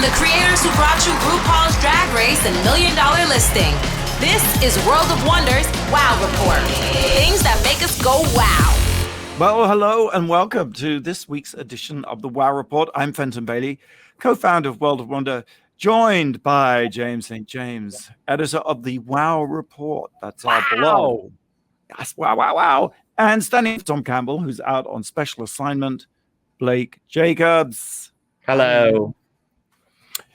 the creators who brought you RuPaul's Drag Race and $1 Million Listing. This is World of Wonders Wow Report. Things that make us go wow. Well, hello and welcome to this week's edition of the Wow Report. I'm Fenton Bailey, co-founder of World of Wonder, joined by James St. James, editor of the Wow Report. That's our blog. Yes, wow, wow, wow. And standing for Tom Campbell, who's out on special assignment, Blake Jacobs. Hello.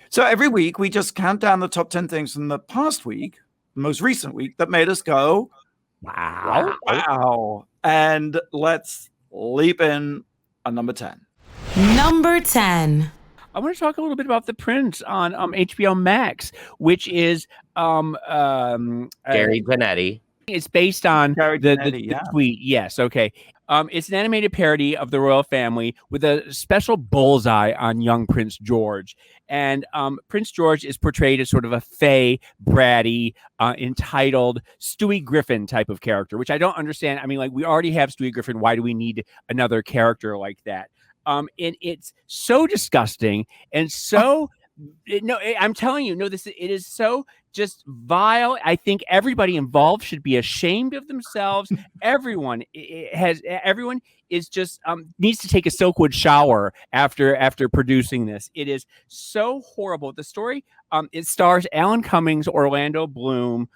So every week we just count down the top 10 things from the past week, the most recent week, that made us go, wow, wow. And let's leap in on number 10. Number 10. I want to talk a little bit about The Prince on HBO Max, which is Gary Glenetti. It's based on the tweet. Yes, okay. It's an animated parody of the royal family with a special bullseye on young Prince George. And Prince George is portrayed as sort of a fey, bratty, entitled Stewie Griffin type of character, which I don't understand. I mean, like, we already have Stewie Griffin. Why do we need another character like that? And it's so disgusting and so... No, I'm telling you, it is so just vile. I think everybody involved should be ashamed of themselves. Everyone is just needs to take a Silkwood shower after producing this. It is so horrible. The story it stars Alan Cummings, Orlando Bloom,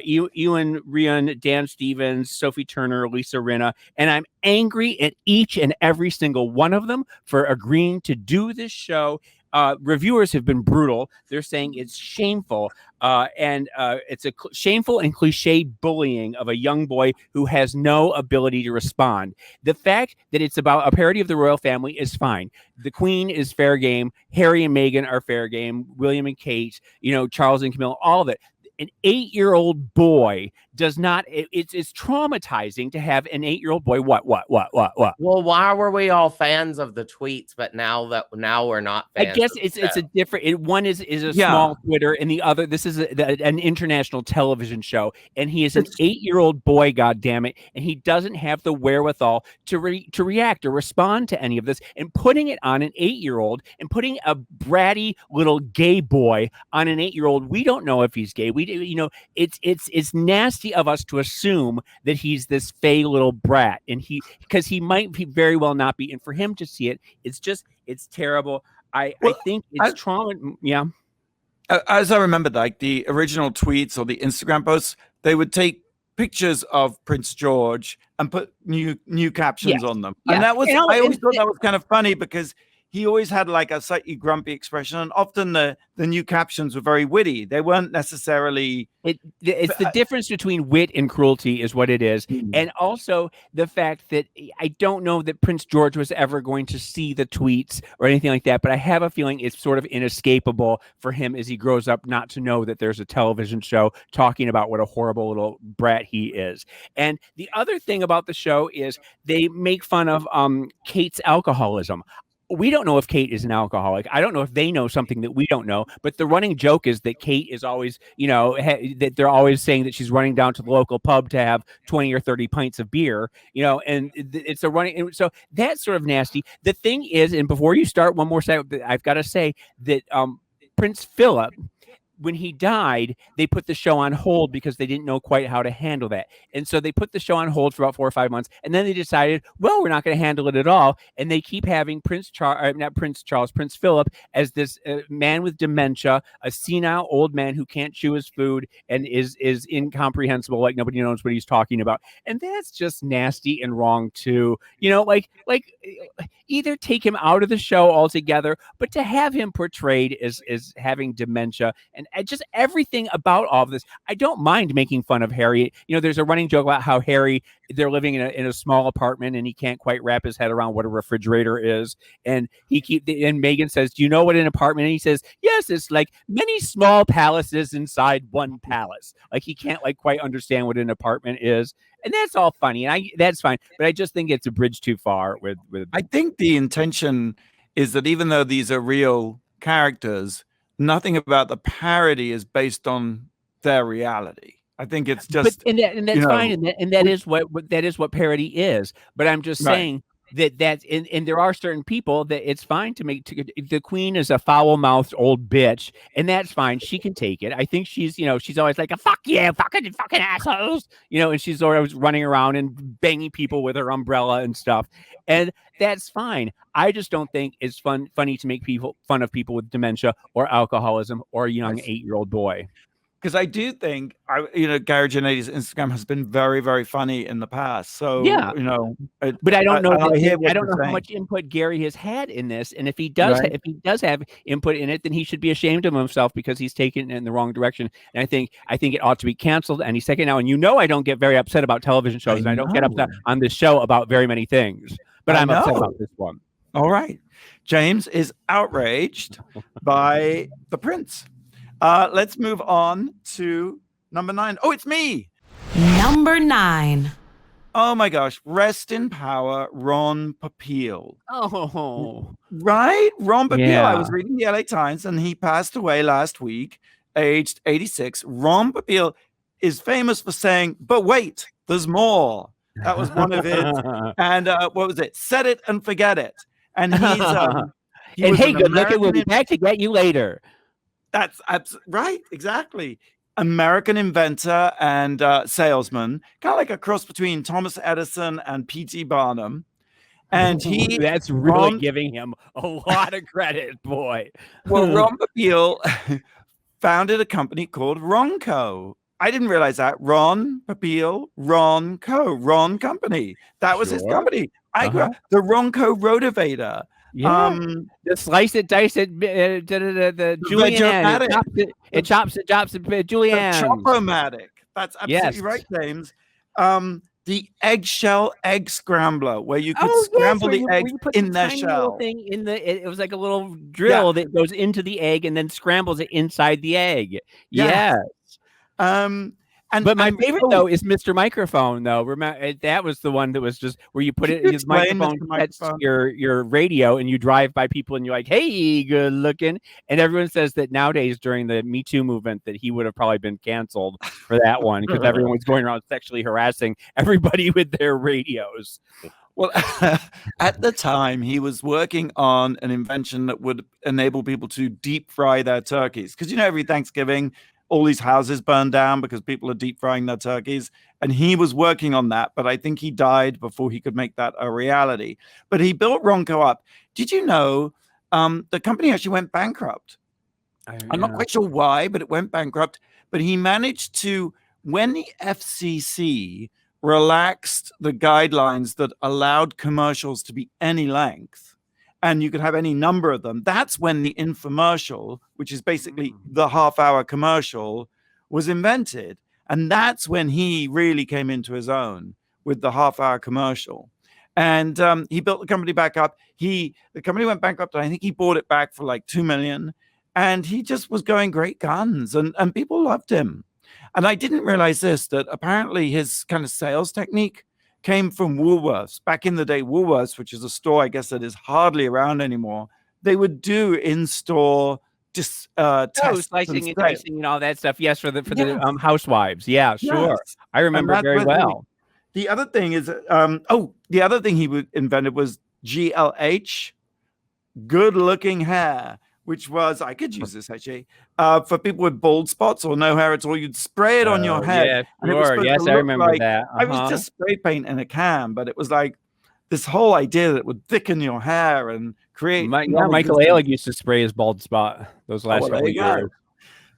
Ewan Ryan, Dan Stevens, Sophie Turner, Lisa Rinna, and I'm angry at each and every single one of them for agreeing to do this show. Reviewers have been brutal. They're saying it's shameful, and it's a shameful and cliche bullying of a young boy who has no ability to respond. The fact that it's about a parody of the royal family is fine. The Queen is fair game. Harry and Meghan are fair game. William and Kate, Charles and Camilla, all of it. An 8-year-old boy does not. It's traumatizing to have an 8-year-old boy. What? Well, why were we all fans of the tweets, but now we're not fans? I guess it's a different. One is a small Twitter, and the other this is an international television show, and he is an 8-year-old boy. God damn it! And he doesn't have the wherewithal to react or respond to any of this. And putting it on an 8-year-old and putting a bratty little gay boy on an 8-year-old, we don't know if he's gay. It's nasty of us to assume that he's this fey little brat, and because he might be very well not be. And for him to see it, it's terrible. I think it's trauma. Yeah. As I remember, like the original tweets or the Instagram posts, they would take pictures of Prince George and put new captions on them. Yeah. And that was, I always thought that was kind of funny because he always had like a slightly grumpy expression, and often the new captions were very witty. They weren't necessarily... It's the difference between wit and cruelty is what it is. Mm-hmm. And also the fact that I don't know that Prince George was ever going to see the tweets or anything like that, but I have a feeling it's sort of inescapable for him as he grows up not to know that there's a television show talking about what a horrible little brat he is. And the other thing about the show is they make fun of Kate's alcoholism. We don't know if Kate is an alcoholic. I don't know if they know something that we don't know. But the running joke is that Kate is always, that they're always saying that she's running down to the local pub to have 20 or 30 pints of beer, and it's a running. So that's sort of nasty. The thing is, and before you start, one more second, I've got to say that Prince Philip, when he died, they put the show on hold because they didn't know quite how to handle that. And so they put the show on hold for about 4 or 5 months. And then they decided, well, we're not going to handle it at all. And they keep having Prince Philip as this man with dementia, a senile old man who can't chew his food and is incomprehensible. Like nobody knows what he's talking about. And that's just nasty and wrong too. Like either take him out of the show altogether, but to have him portrayed as having dementia and just everything about all of this. I don't mind making fun of Harry. There's a running joke about how Harry, they're living in a small apartment and he can't quite wrap his head around what a refrigerator is. And and Meghan says, do you know what an apartment? And he says, yes, it's like many small palaces inside one palace. Like he can't quite understand what an apartment is. And that's all funny. And that's fine. But I just think it's a bridge too far with I think the intention is that even though these are real characters, nothing about the parody is based on their reality. I think it's just, and that's fine, and that is what parody is. But I'm just saying, that's and there are certain people that it's fine to make the queen is a foul-mouthed old bitch, and that's fine. She can take it. I think she's she's always like a fuck yeah, fucking assholes, and she's always running around and banging people with her umbrella and stuff, and that's fine. I just don't think it's funny to make fun of people with dementia or alcoholism or a young 8-year-old boy. Because I do think, Gary Janetti's Instagram has been very, very funny in the past. So, yeah, but I don't know. I don't know how much input Gary has had in this, and if he does, if he does have input in it, then he should be ashamed of himself because he's taken it in the wrong direction. And I think it ought to be canceled any second now. And I don't get very upset about television shows, and I don't get upset on this show about very many things, but I'm upset about this one. All right, James is outraged by the prince. Let's move on to number 9. Oh, it's me. Number 9. Oh my gosh. Rest in power, Ron Popeil. Oh. Right? Ron Popeil. Yeah. I was reading the LA Times and he passed away last week, aged 86. Ron Popeil is famous for saying, but wait, there's more. That was one of his. And what was it? Set it and forget it. And he's and hey, good looking. We'll be back to get you later. That's right. Exactly. American inventor and salesman, kind of like a cross between Thomas Edison and P.T. Barnum. And that's really giving him a lot of credit, boy. Well, Ron Popeil founded a company called Ronco. I didn't realize that. Ron Popeil, Ronco, Ron Company. That was his company. I grew up. The Ronco Rotavator. Yeah. The slice it, dice it, the julienne. It chops it, julienne. The Chop-O-Matic. That's absolutely right, James. The eggshell egg scrambler, where you could scramble the eggs in their shell. Thing it was like a little drill that goes into the egg and then scrambles it inside the egg. Yes. But my favorite though is Mr. Microphone though. Remember that was the one that was just where you put it in his microphone sets your radio and you drive by people and you're like, hey, good looking. And everyone says that nowadays during the Me Too movement that he would have probably been canceled for that one because everyone was going around sexually harassing everybody with their radios. Well, at the time, he was working on an invention that would enable people to deep fry their turkeys. Because, every Thanksgiving, all these houses burn down because people are deep frying their turkeys. And he was working on that, but I think he died before he could make that a reality. But he built Ronco up. Did you know the company actually went bankrupt? I'm not quite sure why, but it went bankrupt. But he managed to, when the FCC relaxed the guidelines that allowed commercials to be any length, and you could have any number of them. That's when the infomercial, which is basically the half-hour commercial, was invented. And that's when he really came into his own with the half-hour commercial. And he built the company back up. The company went bankrupt, and I think he bought it back for like $2 million. And he just was going great guns, and people loved him. And I didn't realize that apparently his kind of sales technique came from Woolworths. Back in the day, Woolworths, which is a store, I guess, that is hardly around anymore, they would do in-store tests slicing and dicing and all that stuff. Yes, for the housewives. Yeah, sure. Yes. I remember very well. The other thing is, the other thing he invented was GLH, good-looking hair, which was, I could use this actually, for people with bald spots or no hair at all. You'd spray it on your head. Yeah, sure. Yes, I remember that. I was just spray paint in a can, but it was like this whole idea that it would thicken your hair and create. Michael Ailig used to spray his bald spot those last couple of years.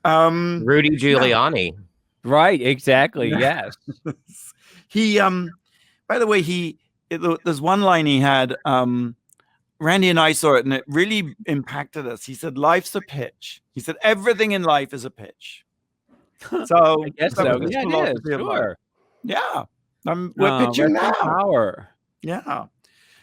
Rudy Giuliani. Right, exactly. Yes. He, by the way, there's one line he had. Randy and I saw it, and it really impacted us. He said, life's a pitch. He said, everything in life is a pitch. So I guess so. Yeah, it is. Sure. Yeah. We're pitching now. Power. Yeah.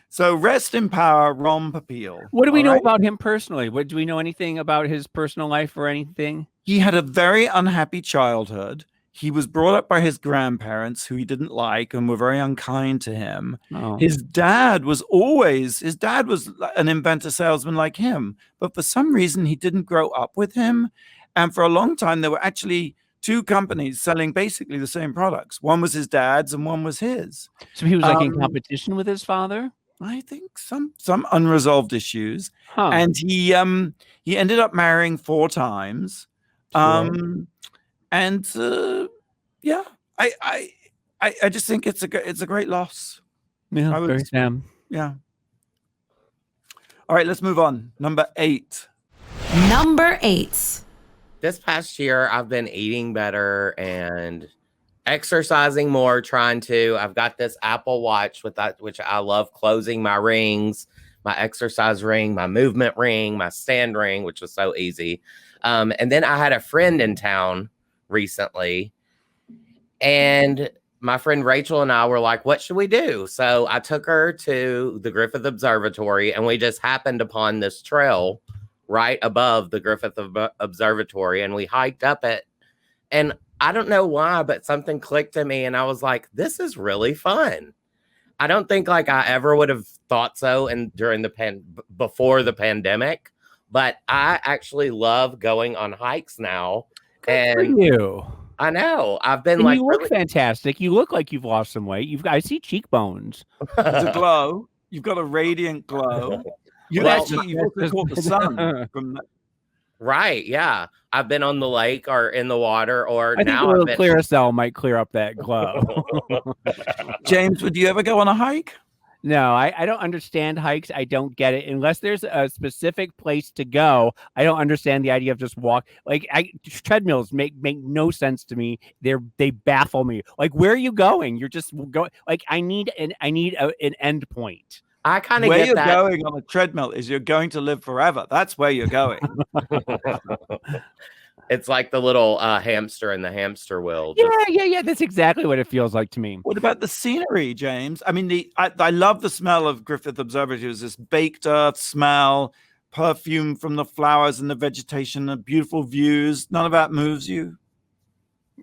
So rest in power, Ron Popeil. What do we know about him personally? Do we know anything about his personal life or anything? He had a very unhappy childhood. He was brought up by his grandparents, who he didn't like and were very unkind to him. Oh. His dad was an inventor salesman like him, but for some reason he didn't grow up with him. And for a long time, there were actually two companies selling basically the same products. One was his dad's and one was his. So he was like in competition with his father? I think some unresolved issues, Huh. and he ended up marrying 4 times, Sure. and yeah, I just think it's a great loss. Yeah, I would, very sad. yeah. All right, let's move on. Number 8. Number 8. This past year, I've been eating better and exercising more, I've got this Apple Watch with that, which I love closing my rings, my exercise ring, my movement ring, my stand ring, which was so easy. And then I had a friend in town recently, and my friend Rachel and I were like, what should we do? So I took her to the Griffith Observatory, and we just happened upon this trail right above the Griffith Observatory, and we hiked up it. And I don't know why, but something clicked to me, and I was like, this is really fun. I don't think like I ever would have thought so during before the pandemic, but I actually love going on hikes now. Good for you. I know. I've been and you look fantastic. You look like you've lost some weight. I see cheekbones. It's a glow. You've got a radiant glow. You've also caught the sun from that. Right, yeah. I've been on the lake or in the water, or I think a little Clearasil might clear up that glow. James, would you ever go on a hike? No, I don't understand hikes. I don't get it. Unless there's a specific place to go, I don't understand the idea of just walk. Like treadmills make no sense to me. They baffle me. Like, where are you going? You're just going. Like, I need an end point. I kind of where get you're that. Going on a treadmill is you're going to live forever. That's where you're going. It's like the little hamster in the hamster wheel. Yeah. That's exactly what it feels like to me. What about the scenery, James? I mean, I love the smell of Griffith Observatory. There's this baked earth smell, perfume from the flowers and the vegetation, the beautiful views. None of that moves you?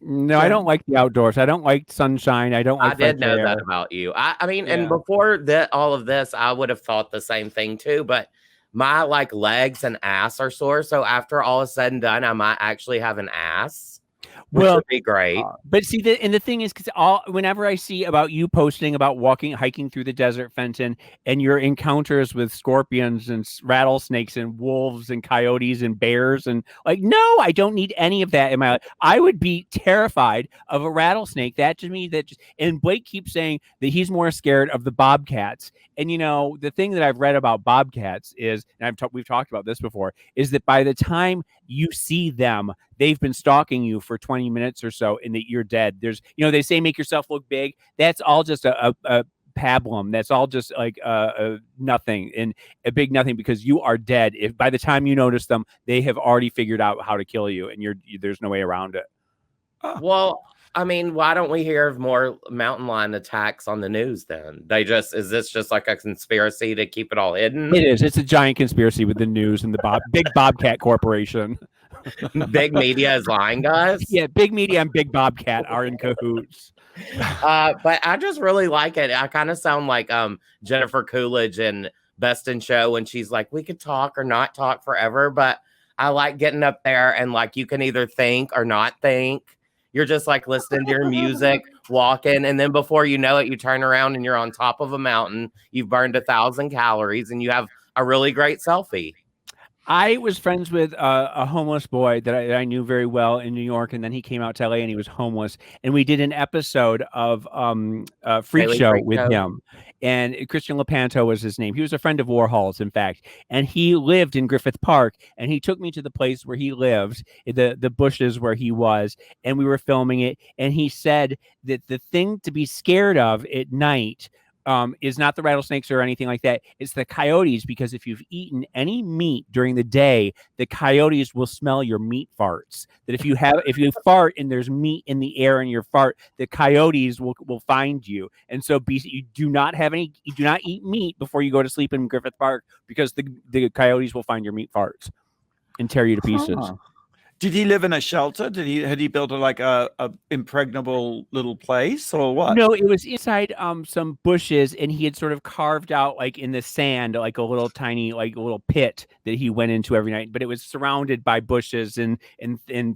No, I don't like the outdoors. I don't like sunshine. I don't like I did know that about you. I mean, and before all of this, I would have thought the same thing too, but my like legs and ass are sore. So after all is said and done, I might actually have an ass, which would be great. But see, the thing is, because whenever I see about you posting about hiking through the desert, Fenton, and your encounters with scorpions and rattlesnakes and wolves and coyotes and bears, and like, no, I don't need any of that in my life. I would be terrified of a rattlesnake. That to me, and Blake keeps saying that he's more scared of the bobcats. And the thing that I've read about bobcats is, and we've talked about this before, is that by the time you see them, they've been stalking you for 20 minutes or so, and that you're dead. There's, they say make yourself look big. That's all just a pablum. That's all just like nothing, and a big nothing, because you are dead. If by the time you notice them, they have already figured out how to kill you, and there's no way around it. Well, I mean, why don't we hear of more mountain lion attacks on the news then? Is this just like a conspiracy to keep it all hidden? It is. It's a giant conspiracy with the news and the big Bobcat Corporation. Big media is lying, guys. Yeah, big media and big Bobcat are in cahoots. But I just really like it. I kind of sound like Jennifer Coolidge in Best in Show when she's like, we could talk or not talk forever, but I like getting up there and like you can either think or not think. You're just like listening to your music, walking, and then before you know it, you turn around and you're on top of a mountain. You've burned 1,000 calories and you have a really great selfie. I was friends with a homeless boy that I knew very well in New York, and then he came out to LA and he was homeless. And we did an episode of Freak Show with him. And Christian Lepanto was his name. He was a friend of Warhol's, in fact. And he lived in Griffith Park. And he took me to the place where he lived, the bushes where he was. And we were filming it. And he said that the thing to be scared of at night is not the rattlesnakes or anything like that. It's the coyotes, because if you've eaten any meat during the day, the coyotes will smell your meat farts. That if you fart and there's meat in the air in your fart, the coyotes will find you. And so you do not eat meat before you go to sleep in Griffith Park, because the coyotes will find your meat farts and tear you to pieces. Did he live in a shelter? Had he built a impregnable little place or what? No, it was inside some bushes, and he had sort of carved out like in the sand like a little tiny like a little pit that he went into every night. But it was surrounded by bushes and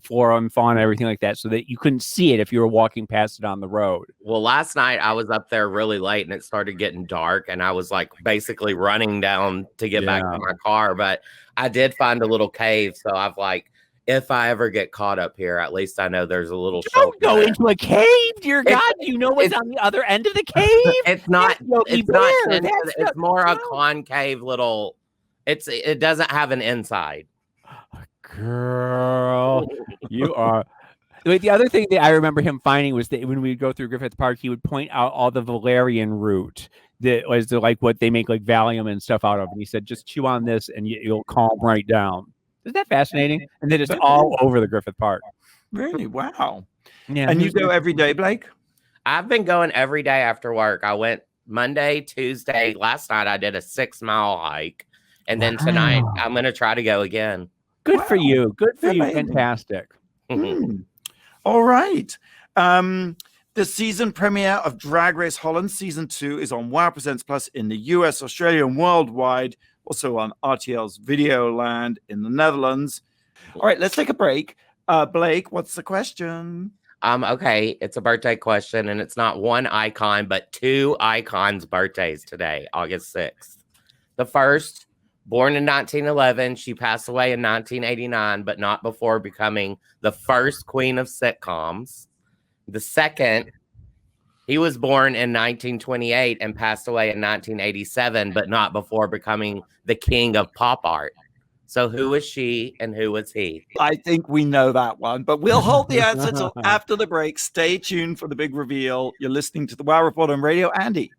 flora and fauna, everything like that, so that you couldn't see it if you were walking past it on the road. Well, last night I was up there really late, and it started getting dark, and I was like basically running down to get back to my car. But I did find a little cave, so I've like, if I ever get caught up here, at least I know there's a little shelter. Don't go into a cave, dear God. Do you know what's on the other end of the cave? It's not. It's more a concave little. It doesn't have an inside. Girl, you are. Wait, the other thing that I remember him finding was that when we would go through Griffith Park, he would point out all the valerian root that was like what they make like Valium and stuff out of. And he said, just chew on this and you'll calm right down. Isn't that fascinating? And then it's all over the Griffith Park. Really? Wow. Yeah. And you go every day, Blake? I've been going every day after work. I went Monday, Tuesday. Last night I did a 6-mile hike. And then tonight I'm going to try to go again. Good for you. Good for you. Fantastic. All right. The season premiere of Drag Race Holland Season 2 is on Wow Presents Plus in the US, Australia, and worldwide. Also on RTL's Videoland in the Netherlands. All right, let's take a break. Blake, what's the question? Okay, it's a birthday question, and it's not one icon, but 2 icons' birthdays today, August 6th. The first, born in 1911, she passed away in 1989, but not before becoming the first queen of sitcoms. The second, he was born in 1928 and passed away in 1987, but not before becoming the king of pop art. So who was she and who was he? I think we know that one, but we'll hold the answer till after the break. Stay tuned for the big reveal. You're listening to the Wow Report on Radio Andy.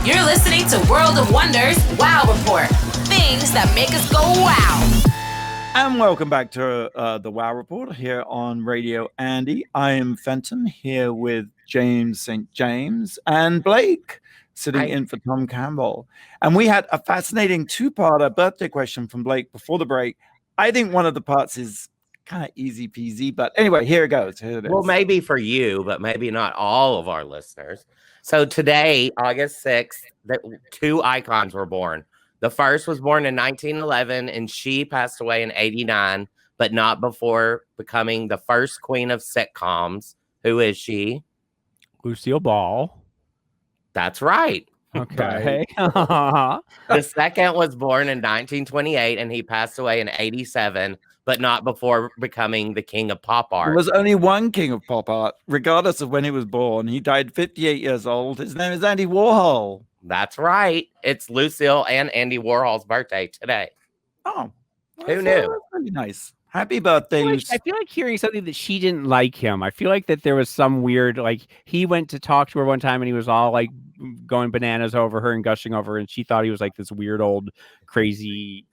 You're listening to World of Wonders Wow Report. Things that make us go wow. And welcome back to the Wow Report here on Radio Andy. I am Fenton here with James St. James and Blake sitting in for Tom Campbell. And we had a fascinating 2-parter birthday question from Blake before the break. I think one of the parts is kind of easy peasy, but anyway, here it goes. Here it is. Well, maybe for you, but maybe not all of our listeners. So today, August 6th, 2 icons were born. The first was born in 1911, and she passed away in 89, but not before becoming the first queen of sitcoms. Who is she? Lucille Ball. That's right. Okay. The second was born in 1928, and he passed away in 87, but not before becoming the king of pop art. There was only one king of pop art, regardless of when he was born. He died 58 years old. His name is Andy Warhol. That's right. It's Lucille and Andy Warhol's birthday today. Oh, who knew? That's really nice. Happy birthday, Lucille. I feel like hearing something that she didn't like him. I feel like that there was some weird, like he went to talk to her one time and he was all like going bananas over her and gushing over her, and she thought he was like this weird old crazy.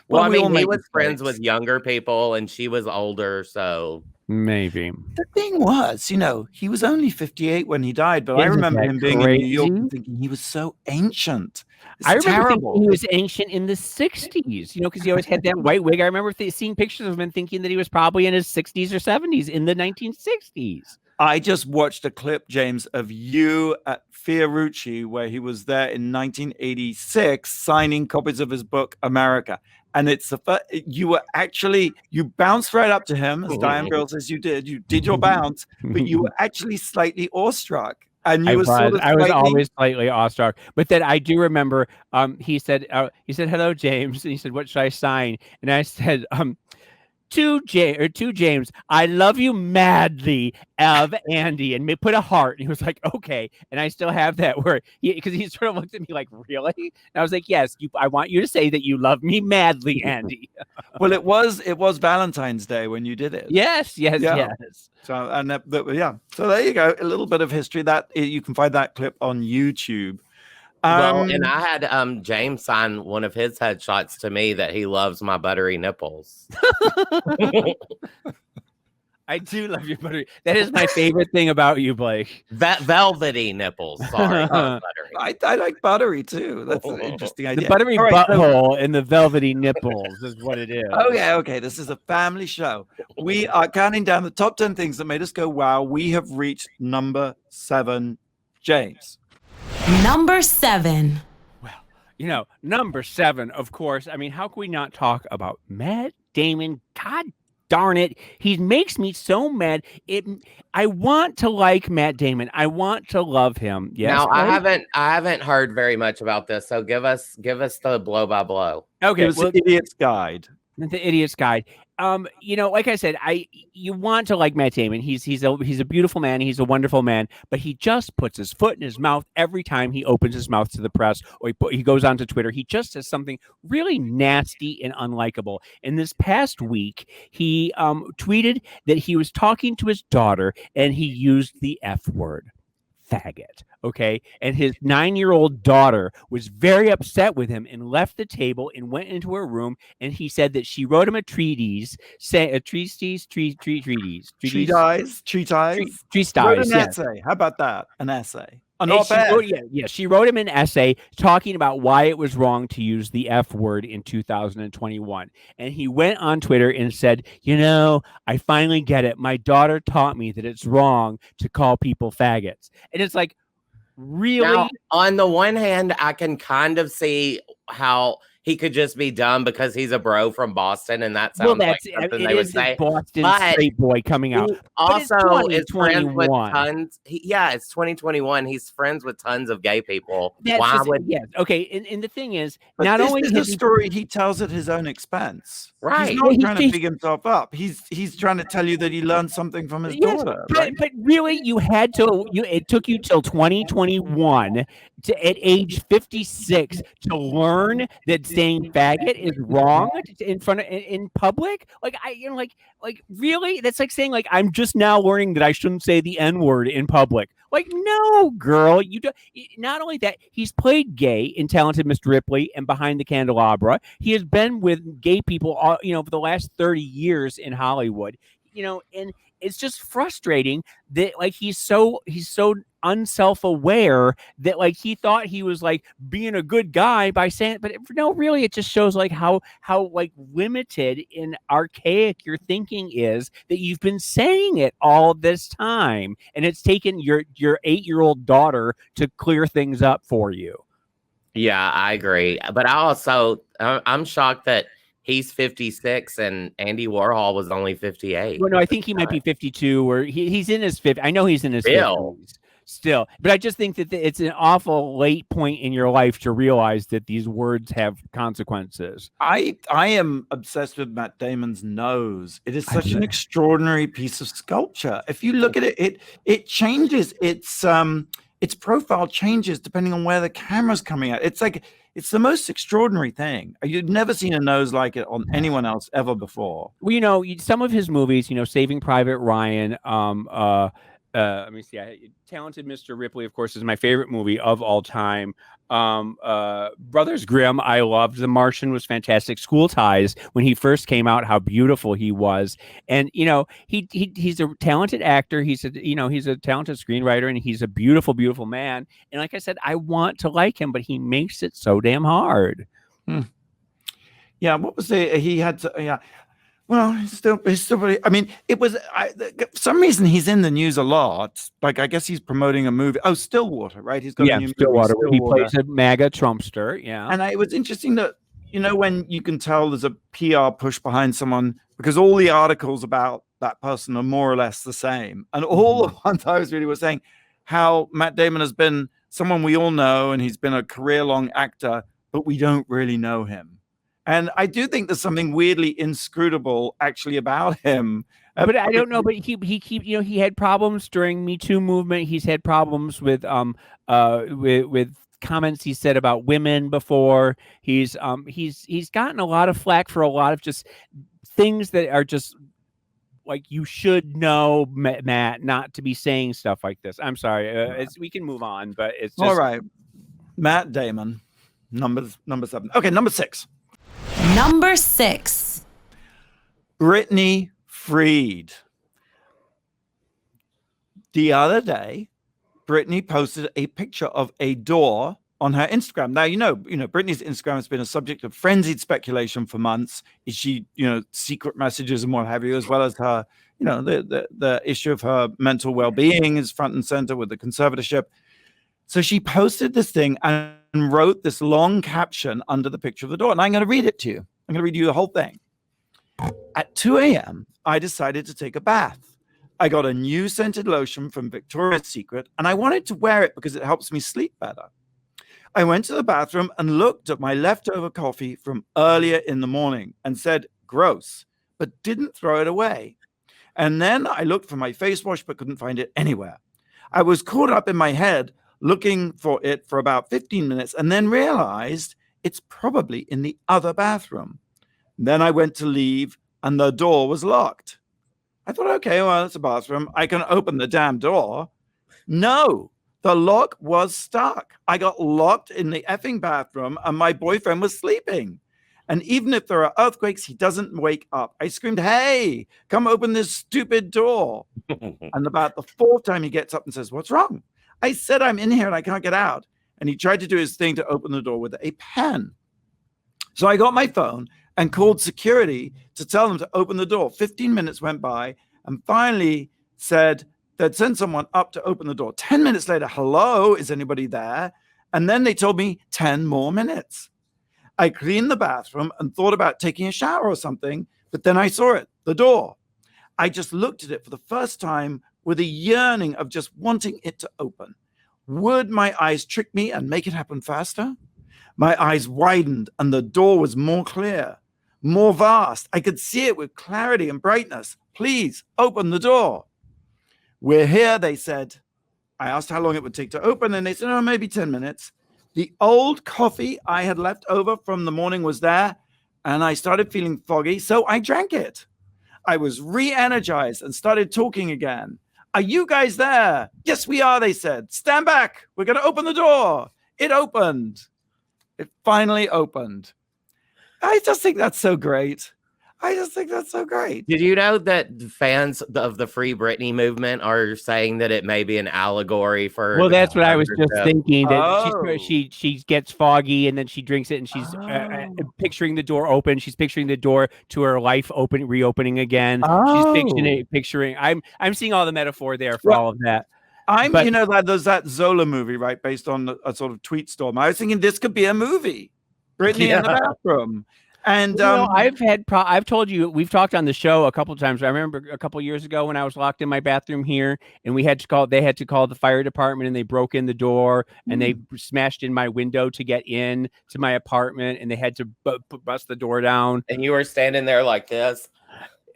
Well, I mean, he was friends with younger people and she was older, so maybe. The thing was, he was only 58 when he died, but I remember him being in New York and thinking he was so ancient. I remember thinking he was ancient in the 60s, because he always had that white wig. I remember seeing pictures of him and thinking that he was probably in his 60s or 70s in the 1960s. I just watched a clip, James, of you at Fiorucci, where he was there in 1986 signing copies of his book, America. And it's the first, you bounced right up to him, as Diane Girl says you did your bounce, but you were actually slightly awestruck. And I was always slightly awestruck. But then I do remember he said, hello, James. And he said, what should I sign? And I said, to James, I love you madly, of Andy, and put a heart. And he was like, okay. And I still have that word because he sort of looked at me like, really? And I was like, yes, I want you to say that you love me madly, Andy. Well, it was Valentine's Day when you did it. Yes. So so there you go, a little bit of history that you can find that clip on YouTube. Well, and I had James sign one of his headshots to me that he loves my buttery nipples. I do love your buttery. That is my favorite thing about you, Blake. That velvety nipples. Sorry, not buttery. I like buttery too. That's an interesting idea. The buttery All right, butthole and the velvety nipples is what it is. Okay. This is a family show. We are counting down the top 10 things that made us go wow. We have reached number 7. James. Number 7. Well, number 7, of course. I mean, how can we not talk about Matt Damon? God darn it. He makes me so mad. I want to like Matt Damon. I want to love him. Yes, now right? I haven't heard very much about this, so give us the blow by blow. Okay, It was the Idiot's Guide. The Idiot's Guide. Like I said, you want to like Matt Damon. He's a beautiful man. He's a wonderful man, but he just puts his foot in his mouth every time he opens his mouth to the press or he goes onto Twitter. He just says something really nasty and unlikable. And this past week, he tweeted that he was talking to his daughter and he used the F word. Faggot. Okay. And his 9-year-old daughter was very upset with him and left the table and went into her room. And he said that she wrote him a treatise. Treatise. Wrote an essay. How about that? An essay. She wrote him an essay talking about why it was wrong to use the F word in 2021. And he went on Twitter and said, I finally get it. My daughter taught me that it's wrong to call people faggots. And it's like, really? Now, on the one hand, I can kind of see how he could just be dumb because he's a bro from Boston, and that sounds like something they would say. Boston straight boy coming out. Also, is friends with tons. It's 2021. He's friends with tons of gay people. Okay. And the thing is, but not only is a story he tells at his own expense. Right. He's not trying to big himself up. He's trying to tell you that he learned something from his daughter. Right? But really, it took you till 2021 at age 56 to learn that saying faggot is wrong in public. Really, that's like saying I'm just now learning that I shouldn't say the N-word in public. No, girl, you don't. Not only that, he's played gay in Talented Mr. Ripley and Behind the Candelabra. He has been with gay people all, for the last 30 years in Hollywood. And it's just frustrating that he's so unself-aware that he thought he was being a good guy by saying it. But no, really, it just shows how limited and archaic your thinking is, that you've been saying it all this time, and it's taken your 8-year-old daughter to clear things up for you. Yeah, I agree. But I'm shocked that he's 56 and Andy Warhol was only 58. Well, no, I think he might be 52, or he's in his 50s. I know he's in his 50s still. But I just think that it's an awful late point in your life to realize that these words have consequences. I am obsessed with Matt Damon's nose. It is such an extraordinary piece of sculpture. If you look at it, it changes. Its profile changes depending on where the camera's coming at. It's the most extraordinary thing. You've never seen a nose like it on anyone else ever before. Well, some of his movies, Saving Private Ryan, let me see. Talented Mr. Ripley, of course, is my favorite movie of all time. Brothers Grimm, I loved. The Martian was fantastic. School Ties, when he first came out, how beautiful he was. And he's a talented actor. He's a talented screenwriter, and he's a beautiful, beautiful man. And like I said, I want to like him, but he makes it so damn hard. Yeah, what was he had to? Yeah. Well, he's still. I mean, it was. For some reason, he's in the news a lot. I guess he's promoting a movie. Oh, Stillwater, right? He's got a new Stillwater. movie, Stillwater. He plays a MAGA Trumpster. Yeah. And it was interesting that when you can tell there's a PR push behind someone, because all the articles about that person are more or less the same, and all the ones I was reading were saying how Matt Damon has been someone we all know, and he's been a career-long actor, but we don't really know him. And I do think there's something weirdly inscrutable actually about him. But I don't know. But he had problems during Me Too movement. He's had problems with comments he said about women before. He's gotten a lot of flack for a lot of just things that are just you should know, Matt, not to be saying stuff like this. I'm sorry. We can move on, but it's just... All right. Matt Damon, number 7. Okay, number 6. Number 6. BritneyFreed. The other day, Britney posted a picture of a door on her Instagram. Now, you know, Britney's Instagram has been a subject of frenzied speculation for months. Is she, secret messages and what have you, as well as her, the issue of her mental well-being is front and center with the conservatorship. So she posted this thing and wrote this long caption under the picture of the door. And I'm going to read it to you. I'm going to read you the whole thing. At 2 a.m., I decided to take a bath. I got a new scented lotion from Victoria's Secret, and I wanted to wear it because it helps me sleep better. I went to the bathroom and looked at my leftover coffee from earlier in the morning and said, gross, but didn't throw it away. And then I looked for my face wash, but couldn't find it anywhere. I was caught up in my head looking for it for about 15 minutes and then realized it's probably in the other bathroom. Then I went to leave and the door was locked. I thought, okay, well, it's a bathroom. I can open the damn door. No. The lock was stuck. I got locked in the effing bathroom and my boyfriend was sleeping. And even if there are earthquakes, he doesn't wake up. I screamed, hey, come open this stupid door. And about the fourth time he gets up and says, what's wrong? I said, I'm in here and I can't get out. And he tried to do his thing to open the door with a pen. So I got my phone and called security to tell them to open the door. 15 minutes went by and finally said, they'd send someone up to open the door. 10 minutes later, hello, is anybody there? And then they told me 10 more minutes. I cleaned the bathroom and thought about taking a shower or something, but then I saw it, the door. I just looked at it for the first time with a yearning of just wanting it to open. Would my eyes trick me and make it happen faster? My eyes widened and the door was more clear, more vast. I could see it with clarity and brightness. Please open the door. We're here, they said. I asked how long it would take to open, and they said, oh, maybe 10 minutes. The old coffee I had left over from the morning was there, and I started feeling foggy, so I drank it. I was re-energized and started talking again. Are you guys there? Yes, we are, they said. Stand back. We're going to open the door. It opened. It finally opened. I just think that's so great. Did you know that fans of the Free Britney movement are saying that it may be an allegory for? Well, that's what I was just thinking. That Oh. she gets foggy and then she drinks it and she's picturing the door open. She's picturing the door to her life reopening again. She's picturing. I'm seeing all the metaphor there for all of that. There's that Zola movie, right, based on a sort of tweet storm. I was thinking this could be a movie, Britney in the bathroom. And I've told you, we've talked on the show a couple of times. I remember a couple of years ago when I was locked in my bathroom here and they had to call the fire department and they broke in the door and they smashed in my window to get in to my apartment and they had to bust the door down. And you were standing there like this.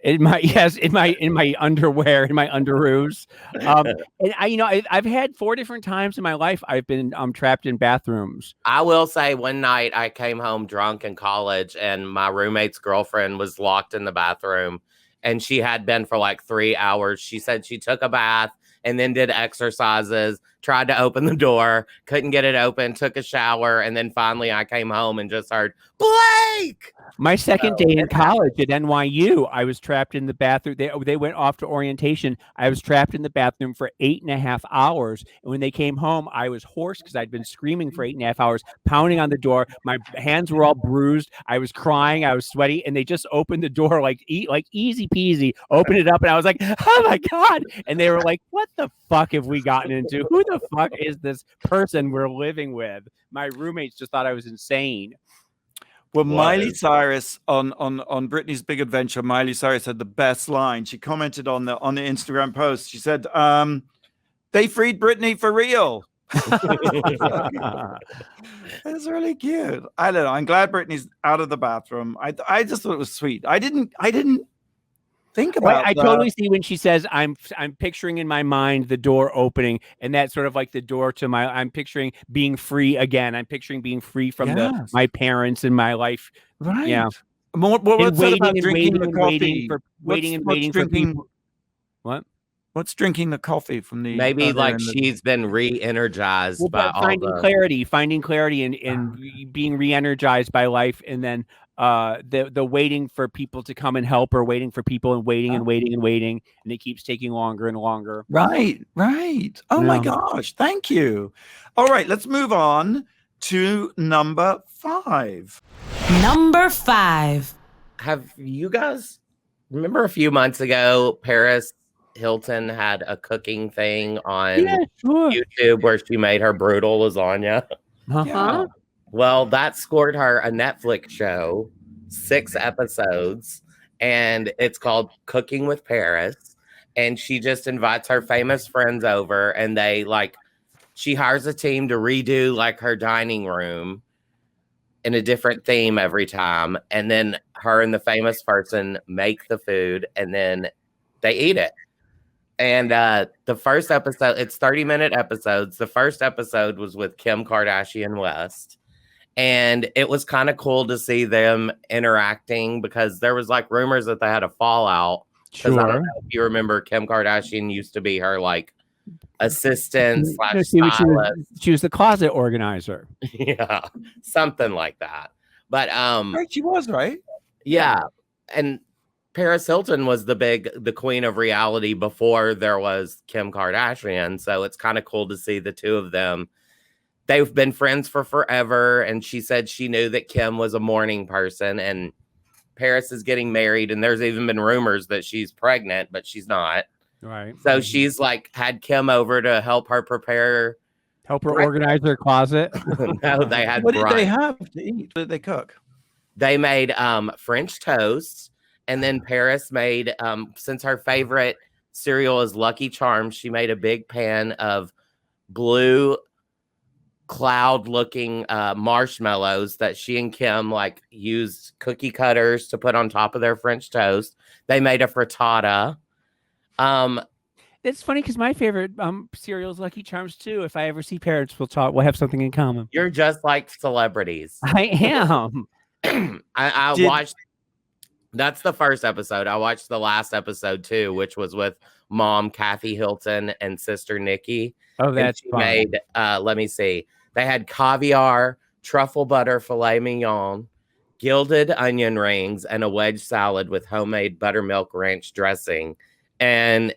In my underwear, in my underoos. And I've had 4 different times in my life I've been trapped in bathrooms. I will say one night I came home drunk in college and my roommate's girlfriend was locked in the bathroom and she had been for like 3 hours. She said she took a bath and then did exercises, tried to open the door, couldn't get it open, took a shower, and then finally I came home and just heard, Blake! My second day in college at NYU, I was trapped in the bathroom. They went off to orientation. I was trapped in the bathroom for 8.5 hours. And when they came home, I was hoarse because I'd been screaming for 8.5 hours, pounding on the door. My hands were all bruised. I was crying. I was sweaty. And they just opened the door like easy peasy, opened it up. And I was like, oh my God. And they were like, what the fuck have we gotten into? Who the fuck is this person we're living with? My roommates just thought I was insane. Well, Miley Cyrus on Britney's Big Adventure, Miley Cyrus had the best line. She commented on the Instagram post. She said, they freed Britney for real. It's really cute. I don't know. I'm glad Britney's out of the bathroom. I just thought it was sweet. I didn't think about I totally see when she says I'm picturing in my mind the door opening and that's sort of like the door to I'm picturing being free again. I'm picturing being free from my parents and my life. Right. Yeah. What's waiting for people. What? What's drinking the coffee from the maybe like she's been re-energized by finding clarity and being re-energized by life and then the waiting for people to come and help, or waiting for people and waiting, and it keeps taking longer and longer. Right. Oh my gosh, thank you. All right, let's move on to number 5. Number 5. Have you guys remember a few months ago, Paris Hilton had a cooking thing on YouTube where she made her brutal lasagna? Yeah. Well, that scored her a Netflix show, 6 episodes, and it's called Cooking with Paris. And she just invites her famous friends over, and she hires a team to redo like her dining room in a different theme every time. And then her and the famous person make the food, and then they eat it. And the first episode, it's 30-minute episodes. The first episode was with Kim Kardashian West. And it was kind of cool to see them interacting, because there was like rumors that they had a fallout. Because I don't know if you remember, Kim Kardashian used to be her like assistant / stylist. She was the closet organizer. Yeah, something like that. But Right, she was, right? Yeah. And Paris Hilton was the queen of reality before there was Kim Kardashian. So it's kind of cool to see the two of them. They've been friends for forever. And she said she knew that Kim was a morning person, and Paris is getting married. And there's even been rumors that she's pregnant, but she's not. Right. So she's like had Kim over to help her prepare. Help her organize her closet. No, they had What did they have to eat? What did they cook? They made French toast. And then Paris made, since her favorite cereal is Lucky Charms, she made a big pan of blue cloud-looking marshmallows that she and Kim used cookie cutters to put on top of their French toast. They made a frittata. It's funny because my favorite cereal is Lucky Charms too. If I ever see parents, we'll have something in common. You're just like celebrities. I am. I watched. That's the first episode. I watched the last episode too, which was with mom Kathy Hilton and sister Nikki. Oh, that's fun. Made. Let me see. They had caviar, truffle butter filet mignon, gilded onion rings, and a wedge salad with homemade buttermilk ranch dressing. And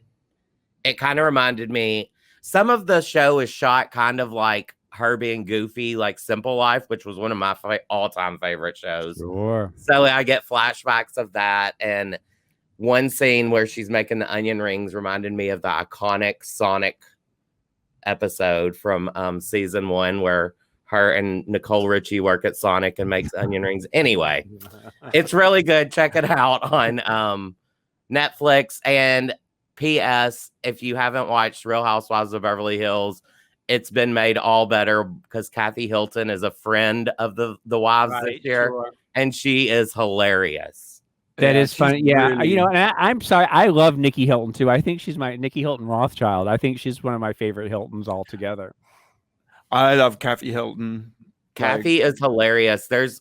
it kind of reminded me. Some of the show is shot kind of like her being goofy, like Simple Life, which was one of my all-time favorite shows. Sure. So I get flashbacks of that, and one scene where she's making the onion rings reminded me of the iconic Sonic episode from season 1, where her and Nicole Richie work at Sonic and makes onion rings. Anyway, it's really good. Check it out on Netflix. And P.S. if you haven't watched Real Housewives of Beverly Hills, it's been made all better because Kathy Hilton is a friend of the wives this year, and she is hilarious. That is funny. Yeah, really... and I'm sorry. I love Nikki Hilton too. I think she's my Nikki Hilton Rothschild. I think she's one of my favorite Hiltons altogether. I love Kathy Hilton. Kathy is hilarious. There's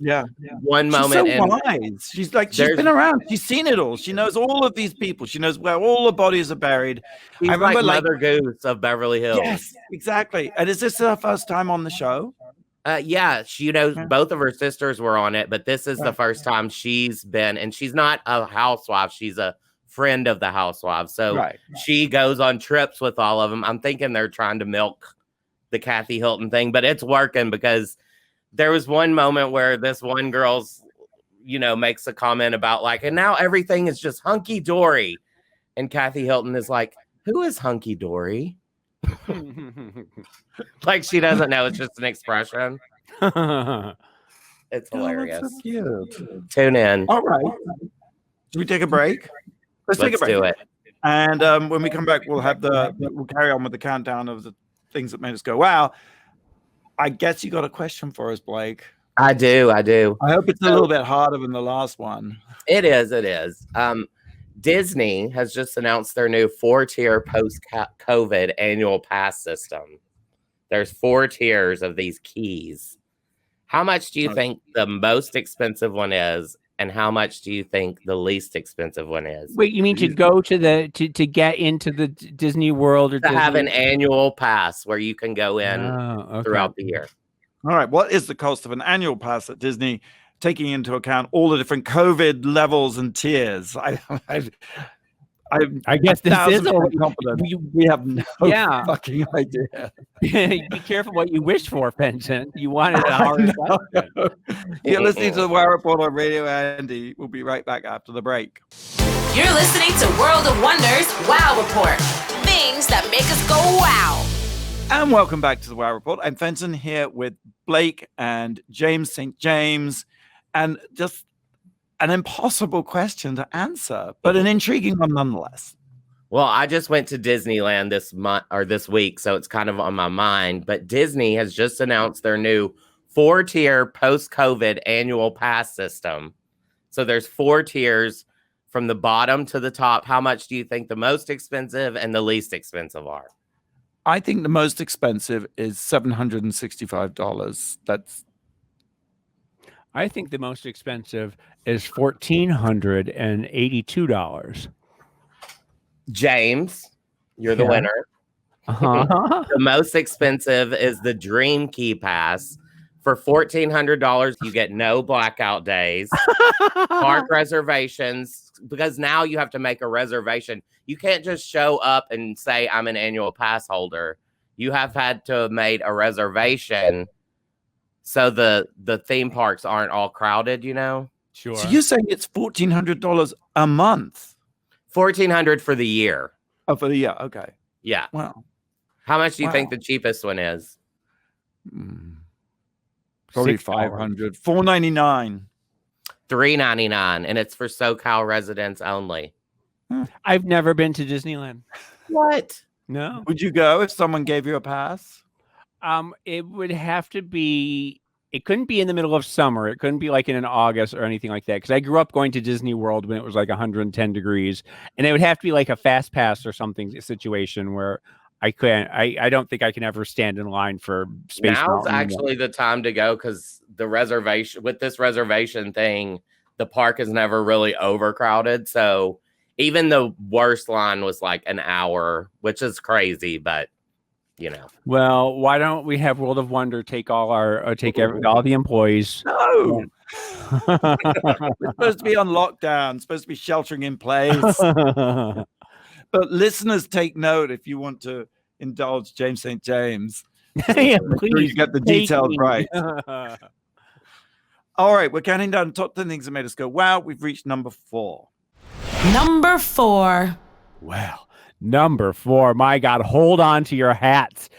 one moment. She's so wise. She's she's been around. She's seen it all. She knows all of these people. She knows where all the bodies are buried. She's like Mother Goose of Beverly Hills. Yes, exactly. And is this her first time on the show? Yeah, she both of her sisters were on it, but this is the first time she's been, and she's not a housewife. She's a friend of the housewives. So she goes on trips with all of them. I'm thinking they're trying to milk the Kathy Hilton thing, but it's working because there was one moment where this one girl's, makes a comment about and now everything is just hunky dory. And Kathy Hilton is like, who is hunky dory? She doesn't know. It's just an expression. It's hilarious. That's so cute. Tune in. All right. Should we take a break? Let's take a break. Do it. And when we come back, we'll carry on with the countdown of the things that made us go, wow. I guess you got a question for us, Blake. I do. I hope it's a little bit harder than the last one. It is. Disney has just announced their new 4-tier post-COVID annual pass system. There's 4 tiers of these keys. How much do you think the most expensive one is, and how much do you think the least expensive one is? Wait, you mean to go to to get into the Disney World, or to have an annual pass where you can go in throughout the year? All right. What is the cost of an annual pass at Disney? taking into account all the different COVID levels and tiers. I guess this is 1,000% confident. We have no fucking idea. Be careful what you wish for, Fenton. You wanted a hard question. You're listening to the Wow Report on Radio Andy. We'll be right back after the break. You're listening to World of Wonders Wow Report. Things that make us go wow. And welcome back to the Wow Report. I'm Fenton here with Blake and James St. James. And just an impossible question to answer, but an intriguing one nonetheless. Well, I just went to Disneyland this week, so it's kind of on my mind. But Disney has just announced their new 4-tier post-COVID annual pass system. So there's 4 tiers from the bottom to the top. How much do you think the most expensive and the least expensive are? I think the most expensive is $765. I think the most expensive is $1,482. James, you're the winner. Uh-huh. The most expensive is the Dream Key Pass. For $1,400, you get no blackout days, park reservations, because now you have to make a reservation. You can't just show up and say, I'm an annual pass holder. You have had to have made a reservation so the theme parks aren't all crowded, you know? Sure. So you're saying it's $1,400 a month? $1,400 for the year. Oh, for the year. Okay. Yeah. Wow. How much do you think the cheapest one is? Probably $500. $499. $399, and it's for SoCal residents only. I've never been to Disneyland. What? No. Would you go if someone gave you a pass? It would have to be. It couldn't be in the middle of summer. It couldn't be like in August or anything like that. Because I grew up going to Disney World when it was like 110 degrees, and it would have to be like a fast pass or something situation where I couldn't. I don't think I can ever stand in line for Space Now's Mountain. actually the time to go, because the reservation with this reservation thing, the park is never really overcrowded. So even the worst line was like an hour, which is crazy, but you know. Well, why don't we have World of Wonder take all all the employees? No. We're supposed to be on lockdown, supposed to be sheltering in place. But listeners, take note if you want to indulge James St. James. Yeah, please please get the details right. All right, we're counting down the top 10 things that made us go, wow. We've reached number 4. Number 4. Well, number 4. My God, hold on to your hats.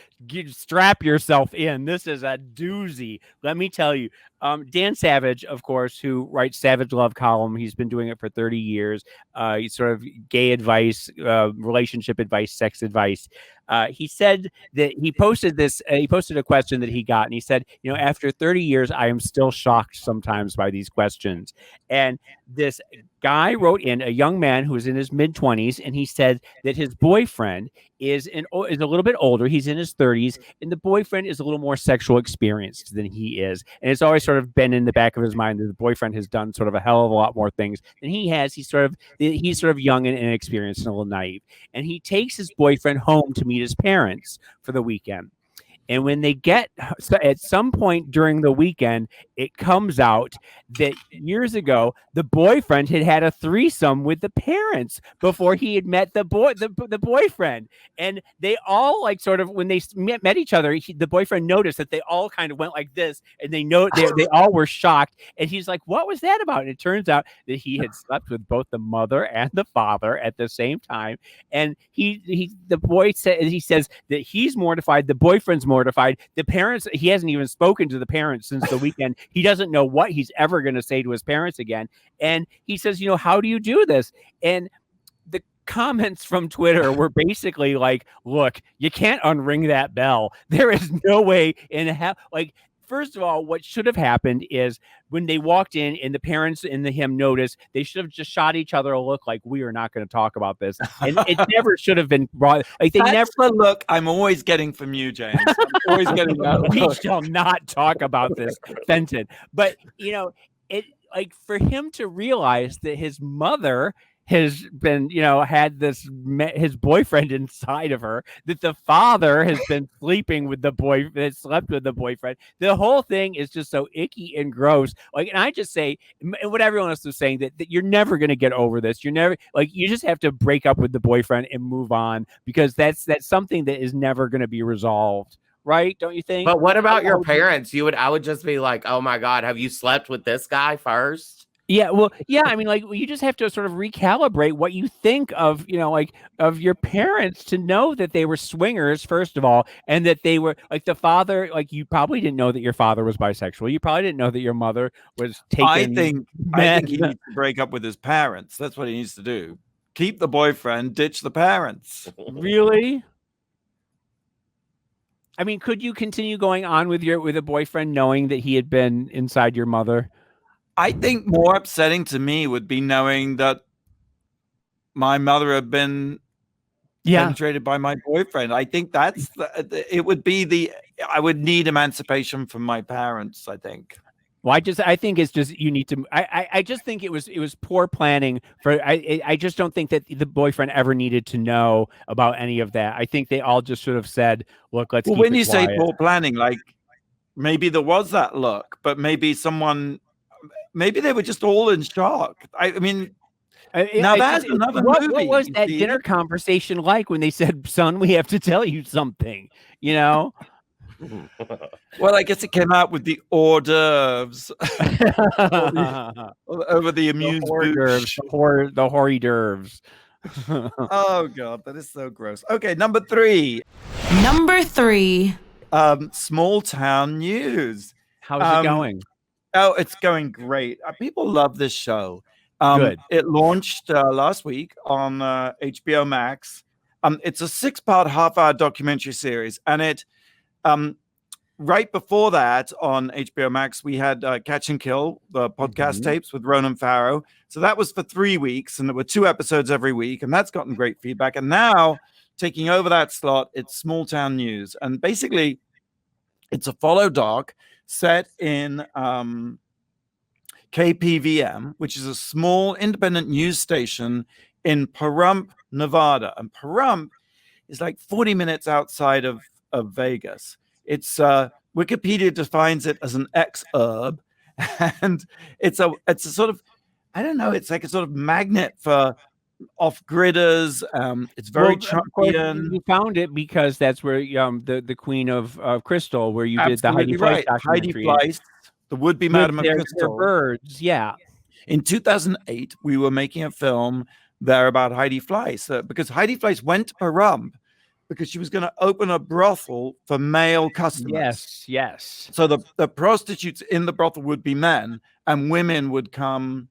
Strap yourself in. This is a doozy. Let me tell you. Dan Savage, of course, who writes Savage Love column. He's been doing it for 30 years. He's sort of gay advice, relationship advice, sex advice. He said that he posted this. He posted a question that he got, and he said, you know, after 30 years, I am still shocked sometimes by these questions. And this guy wrote in, a young man who was in his mid-20s, and he said that his boyfriend is a little bit older. He's in his 30s, and the boyfriend is a little more sexual experienced than he is. And it's always sort of been in the back of his mind that the boyfriend has done sort of a hell of a lot more things than he has. He's sort of young and inexperienced and a little naive. And he takes his boyfriend home to meet his parents for the weekend. And when they get, at some point during the weekend, it comes out that years ago, the boyfriend had a threesome with the parents before he had met the boyfriend. And they all, like, sort of, when they met each other, the boyfriend noticed that they all kind of went like this, and they all were shocked. And he's like, what was that about? And it turns out that he had slept with both the mother and the father at the same time. And he says that he's mortified, the boyfriend's mortified, the parents, he hasn't even spoken to the parents since the weekend. He doesn't know what he's ever going to say to his parents again. And he says, you know, how do you do this? And the comments from Twitter were basically like, look, you can't unring that bell. There is no way in hell. Like, first of all, what should have happened is when they walked in and the parents and him noticed, they should have just shot each other a look like, we are not going to talk about this. And it never should have been brought. Like, That's the look I'm always getting from you, James. I'm always getting that look. We shall not talk about this, Fenton. But, you know, it, like, for him to realize that his mother has been, had his boyfriend inside of her, that the father has been sleeping with slept with the boyfriend. The whole thing is just so icky and gross. Like, and I just say, and what everyone else is saying, that you're never going to get over this. You're never, like, you just have to break up with the boyfriend and move on, because that's something that is never going to be resolved. Right? Don't you think? But what about your parents? I would just be like, oh my God, have you slept with this guy first? Yeah, well, yeah, I mean, like, you just have to sort of recalibrate what you think of, of your parents, to know that they were swingers, first of all, and that they were, like, the father, like, you probably didn't know that your father was bisexual. You probably didn't know that your mother was taking I think he needs to break up with his parents. That's what he needs to do. Keep the boyfriend, ditch the parents. Really? I mean, could you continue going on with a boyfriend knowing that he had been inside your mother? I think more upsetting to me would be knowing that my mother had been penetrated by my boyfriend. I think I would need emancipation from my parents, I think. Well, I think it's just, you need to, I just think it was poor planning I just don't think that the boyfriend ever needed to know about any of that. I think they all just sort of said, look, let's keep when it you quiet. say poor planning, like, maybe there was that look, but maybe they were just all in shock. I mean, now that's another movie. What was that dinner conversation like when they said, son, we have to tell you something, Well, I guess it came out with the hors d'oeuvres over the amuse bouche. The hors d'oeuvres. Oh God, that is so gross. Okay, number 3. Small town news. How's it going? Oh, it's going great. People love this show. Good. It launched last week on HBO Max. It's a 6-part half-hour documentary series, and it right before that on HBO Max we had Catch and Kill, the podcast tapes with Ronan Farrow. So that was for 3 weeks, and there were 2 episodes every week, and that's gotten great feedback. And now taking over that slot, it's Small Town News, and basically it's a follow doc set in KPVM, which is a small independent news station in Pahrump, Nevada. And Pahrump is like 40 minutes outside of Vegas. It's Wikipedia defines it as an exurb, and it's a sort of, I don't know, it's like a sort of magnet for off-gridders. It's very Trumpian. You found it because that's where the Queen of Crystal, where you did the Heidi Fleiss documentary. Heidi Fleiss, the would-be Madam of Crystal. Birds, yeah. In 2008, we were making a film there about Heidi Fleiss, because Heidi Fleiss went to Pahrump because she was going to open a brothel for male customers. Yes. So the prostitutes in the brothel would be men, and women would come,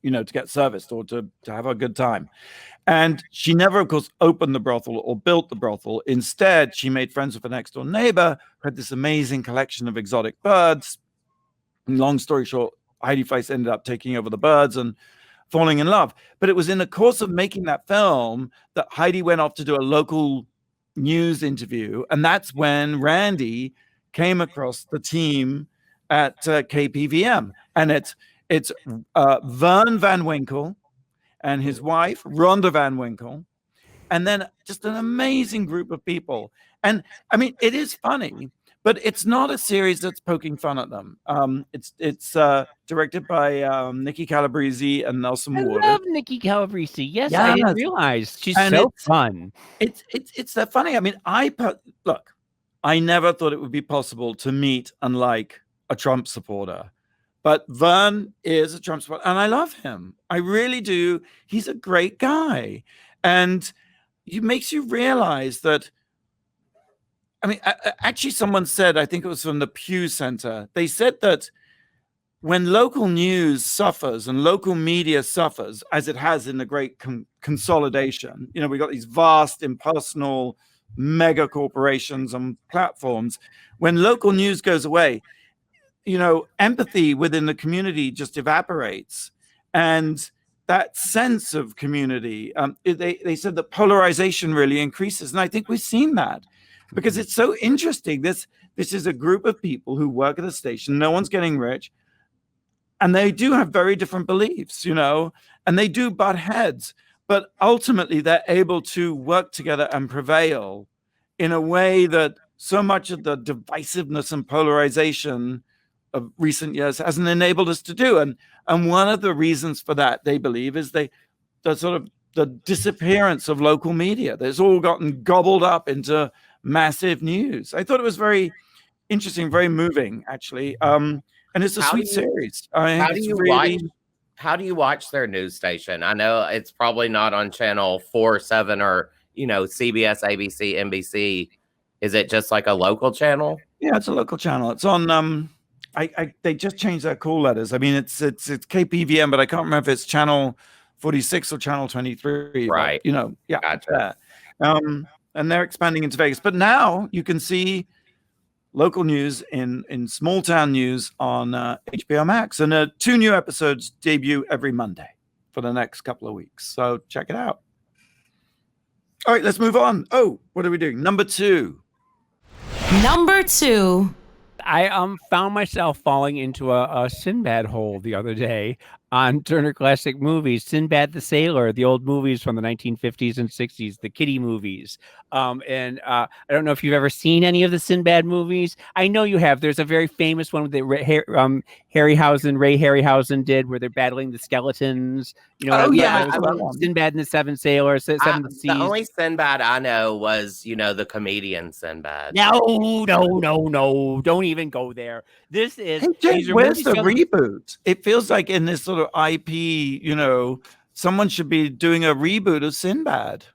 to get serviced or to have a good time. And she never, of course, opened the brothel or built the brothel. Instead, she made friends with a next door neighbor who had this amazing collection of exotic birds. And long story short, Heidi Fleiss ended up taking over the birds and falling in love. But it was in the course of making that film that Heidi went off to do a local news interview. And that's when Randy came across the team at KPVM. And it's Vern Van Winkle and his wife, Rhonda Van Winkle, and then just an amazing group of people. And I mean, it is funny, but it's not a series that's poking fun at them. It's directed by Nikki Calabrese and Nelson Ward. I love Nikki Calabrese. Yes, I didn't realize she's so fun. It's that funny. I mean, look, I never thought it would be possible to meet and like a Trump supporter. But Vern is a Trump supporter, and I love him. I really do. He's a great guy. And it makes you realize that, I mean, actually someone said, I think it was from the Pew Center, they said that when local news suffers and local media suffers, as it has in the great consolidation, we got these vast, impersonal mega corporations and platforms. When local news goes away, empathy within the community just evaporates, and that sense of community, they said that polarization really increases. And I think we've seen that because it's so interesting. This is a group of people who work at a station. No one's getting rich. and they do have very different beliefs, and they do butt heads, but ultimately they're able to work together and prevail in a way that so much of the divisiveness and polarization of recent years hasn't enabled us to do. And one of the reasons for that, they believe, is the disappearance of local media. That's all gotten gobbled up into massive news. I thought it was very interesting, very moving, actually. And it's a sweet series. How do you watch their news station? I know it's probably not on channel 4, 7, or CBS, ABC, NBC. Is it just like a local channel? Yeah, it's a local channel. It's on they just changed their call letters. I mean, it's KPVM, but I can't remember if it's channel 46 or channel 23. Right. But, yeah. Gotcha. And they're expanding into Vegas. But now you can see local news in small town news on HBO Max. And 2 new episodes debut every Monday for the next couple of weeks. So check it out. All right, let's move on. Oh, what are we doing? Number 2. Number 2. I found myself falling into a Sinbad hole the other day on Turner Classic Movies. Sinbad the Sailor, the old movies from the 1950s and 60s, the kiddie movies. And I don't know if you've ever seen any of the Sinbad movies. I know you have. There's a very famous one that Ray Harryhausen did, where they're battling the skeletons. Sinbad and the Seven Sailors. Seven Seas. The only Sinbad I know was, the comedian Sinbad. No, don't even go there. This is. Hey, James, where's the reboot? It feels like in this sort of IP, someone should be doing a reboot of Sinbad.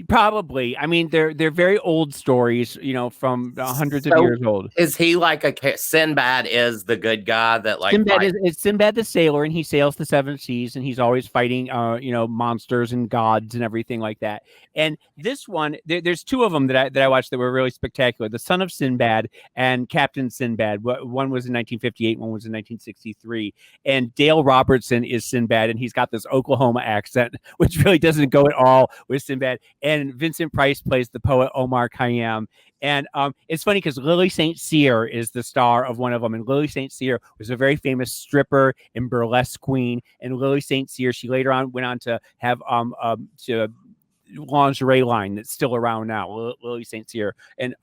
Probably. I mean, they're very old stories, from hundreds of years old. Is he like Sinbad is the good guy that It's Sinbad the sailor, and he sails the 7 seas, and he's always fighting, monsters and gods and everything like that. And this one, there's 2 of them that I watched that were really spectacular: The Son of Sinbad and Captain Sinbad. One was in 1958, one was in 1963. And Dale Robertson is Sinbad, and he's got this Oklahoma accent, which really doesn't go at all with Sinbad. And Vincent Price plays the poet Omar Khayyam. And it's funny because Lily St. Cyr is the star of one of them. And Lily St. Cyr was a very famous stripper and burlesque queen. And Lily St. Cyr, she later on went on to have lingerie line that's still around now, Lily St. Cyr, and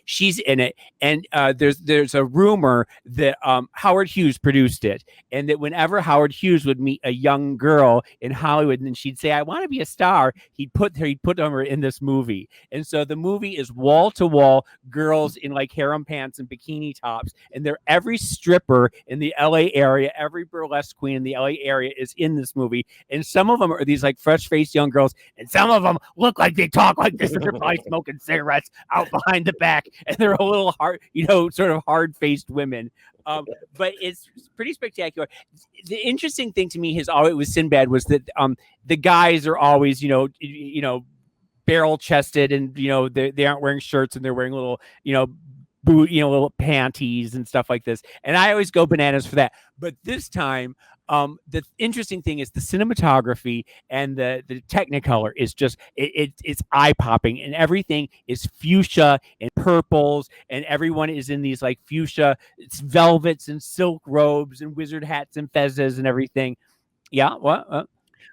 she's in it. And there's a rumor that Howard Hughes produced it, and that whenever Howard Hughes would meet a young girl in Hollywood and she'd say, "I want to be a star," he'd put her in this movie. And so the movie is wall to wall girls in like harem pants and bikini tops, and they're every stripper in the LA area, every burlesque queen in the LA area is in this movie. And some of them are these like fresh-faced young girls, and some of them look like they talk like this, and they're probably smoking cigarettes out behind the back, and they're a little hard, sort of hard-faced women. But it's pretty spectacular. The interesting thing to me has always with Sinbad was that the guys are always, barrel-chested, and they aren't wearing shirts, and they're wearing little, little panties and stuff like this. And I always go bananas for that. But this time, the interesting thing is the cinematography and the Technicolor is just it's eye-popping, and everything is fuchsia and purples, and everyone is in these like fuchsia velvets and silk robes and wizard hats and fezzes and everything. Yeah, what?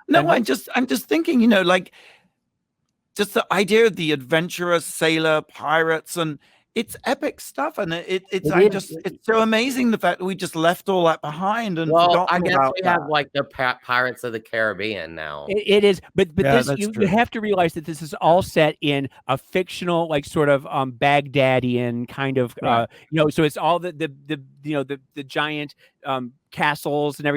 No, I'm just thinking, like just the idea of the adventurous sailor pirates, and it's epic stuff, and it's so amazing the fact that we just left all that behind. And I guess we have like the Pirates of the Caribbean now. It is, but yeah, this you have to realize that this is all set in a fictional, like sort of Baghdadian kind of, so it's all the giant castles and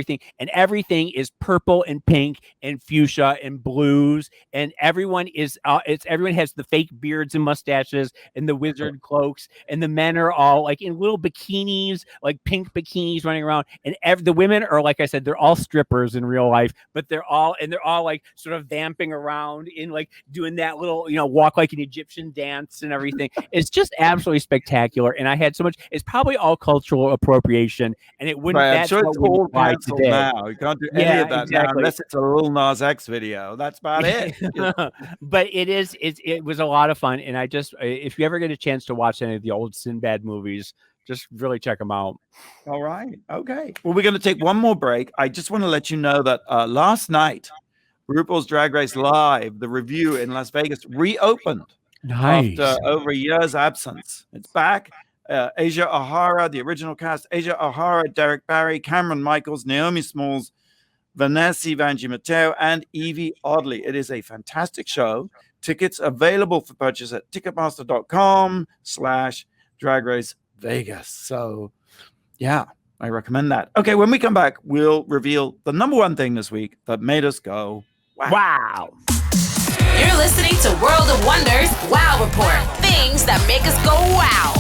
everything is purple and pink and fuchsia and blues, and everyone has the fake beards and mustaches and the wizard cloaks, and the men are all like in little bikinis, like pink bikinis running around, and the women are, like I said, they're all strippers in real life, but they're all like sort of vamping around in like doing that little walk like an Egyptian dance and everything. It's just absolutely spectacular, and I had so much. It's probably all cultural appropriation, and it wouldn't. Right, it's all canceled now. You can't do any of that now unless it's a Lil Nas X video. That's about it. But it was a lot of fun, and I just, if you ever get a chance to watch any of the old Sinbad movies, Just really check them out. All right. Okay. Well, we're going to take one more break. I just want to let you know that last night, RuPaul's Drag Race Live, the review in Las Vegas, reopened after over a year's absence. It's back. Asia O'Hara, the original cast, Asia O'Hara, Derek Barry, Cameron Michaels, Naomi Smalls, Vanessa Vanjie Mateo, and Evie Oddly. It is a fantastic show. Tickets available for purchase at ticketmaster.com/Drag Race Vegas. So, yeah, I recommend that. Okay, when we come back, we'll reveal the number one thing this week that made us go, wow. You're listening to World of Wonders Wow Report. Things that make us go wow.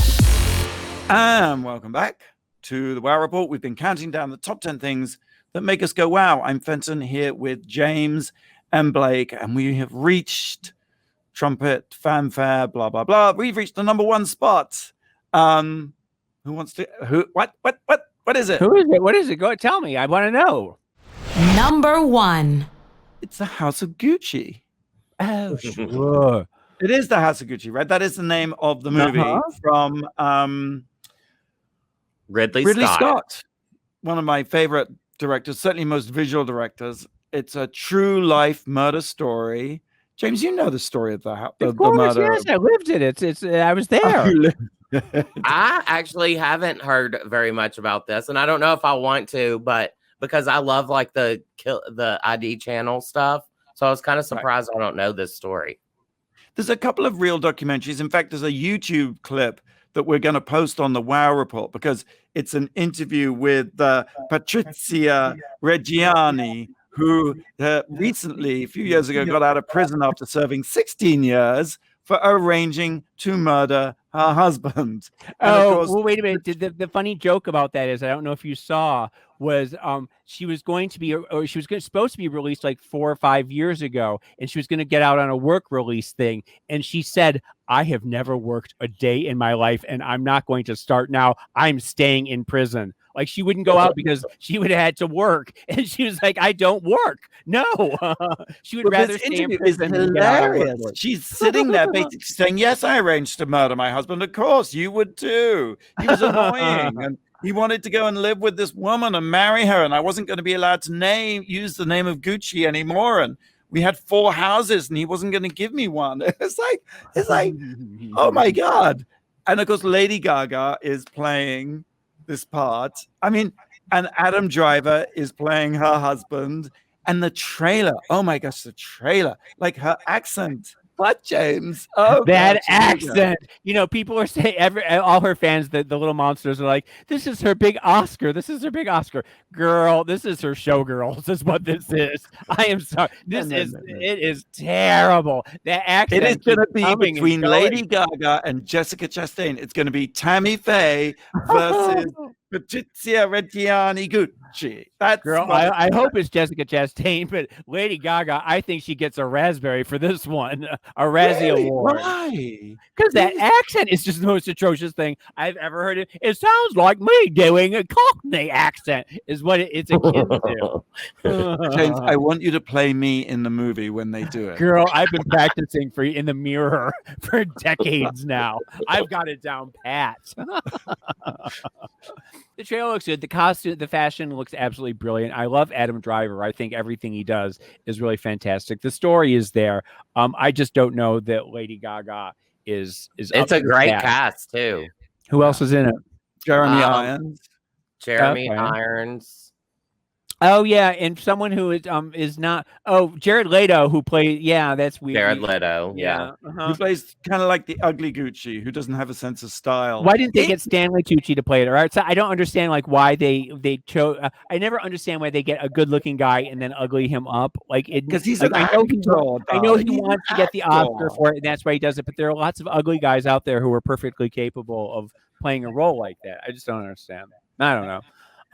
And welcome back to the Wow Report. We've been counting down the top 10 things that make us go wow. I'm Fenton here with James and Blake, and we have reached trumpet, fanfare, blah, blah, blah. We've reached the number one spot. What is it? Who is it? What is it? Go tell me. I want to know. Number one. It's the House of Gucci. Oh, sure. It is the House of Gucci, right? That is the name of the movie from Ridley Scott. One of my favorite directors, certainly most visual directors. It's a true life murder story. James, you know the story of the murder. Yes, I lived in it. I was there. I actually haven't heard very much about this, and I don't know if I want to, but because I love like the ID channel stuff, so I was kind of surprised I don't know this story. There's a couple of real documentaries. In fact, there's a YouTube clip that we're going to post on the Wow Report because it's an interview with Patrizia Reggiani, who recently, a few years ago, got out of prison after serving 16 years for arranging to murder her husband. Well, wait a minute. The funny joke about that is, I don't know if you saw, was she was going to be, or she was supposed to be released like 4 or 5 years ago, and she was going to get out on a work release thing, and she said, I have never worked a day in my life, and I'm not going to start now. I'm staying in prison. Like, she wouldn't go out because she would have had to work, and she was like, I don't work. No. She would rather stay in prison. Hilarious. She's sitting there basically saying, yes, I arranged to murder my husband. Of course, you would too. He was annoying, and he wanted to go and live with this woman and marry her, and I wasn't going to be allowed to use the name of Gucci anymore, and we had 4 houses, and he wasn't going to give me one. It's like, oh my God. And of course, Lady Gaga is playing this part. I mean, and Adam Driver is playing her husband, and the trailer. Oh my gosh, the trailer! Like her accent. What, James? Oh, that accent. You know, people are saying, all her fans, the little monsters are like, this is her big Oscar. This is her big Oscar. Girl, this is her Showgirls is what this is. I am sorry. It is terrible. That accent. It is going to be between Lady Gaga and Jessica Chastain. It's going to be Tammy Faye versus Patrizia Reggiani Gucci. Girl, I hope it's Jessica Chastain, but Lady Gaga, I think she gets a raspberry for this one, a Razzie Award. Why? Because that accent is just the most atrocious thing I've ever heard. It sounds like me doing a Cockney accent, is what it's akin to. James, I want you to play me in the movie when they do it. Girl, I've been practicing in the mirror for decades now. I've got it down pat. The trailer looks good. The costume, the fashion looks absolutely brilliant. I love Adam Driver. I think everything he does is really fantastic. The story is there. I just don't know that Lady Gaga is. It's a great cast too. Who else is in it? Jeremy Irons. Irons. Oh yeah, and someone who is not. Oh, Jared Leto, who played. Yeah, that's weird. Jared Leto. Yeah. Who plays kind of like the ugly Gucci, who doesn't have a sense of style. Why didn't they get Stanley Tucci to play it? All right, so I don't understand like why they chose. I never understand why they get a good-looking guy and then ugly him up. Like it because he's like, an actor. I know he wants to get the Oscar for it, and that's why he does it. But there are lots of ugly guys out there who are perfectly capable of playing a role like that. I just don't understand. I don't know.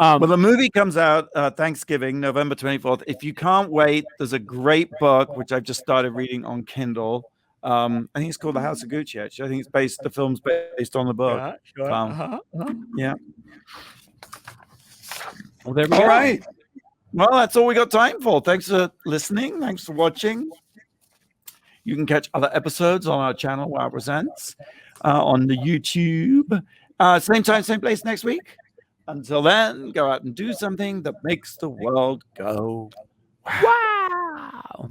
Well, the movie comes out Thanksgiving, November 24th. If you can't wait, there's a great book, which I've just started reading on Kindle. I think it's called The House of Gucci, actually. I think the film's based on the book. Yeah. Well, there we go. All right. Well, that's all we got time for. Thanks for listening. Thanks for watching. You can catch other episodes on our channel, Wow Presents, on the YouTube. Same time, same place next week. Until then, go out and do something that makes the world go Wow.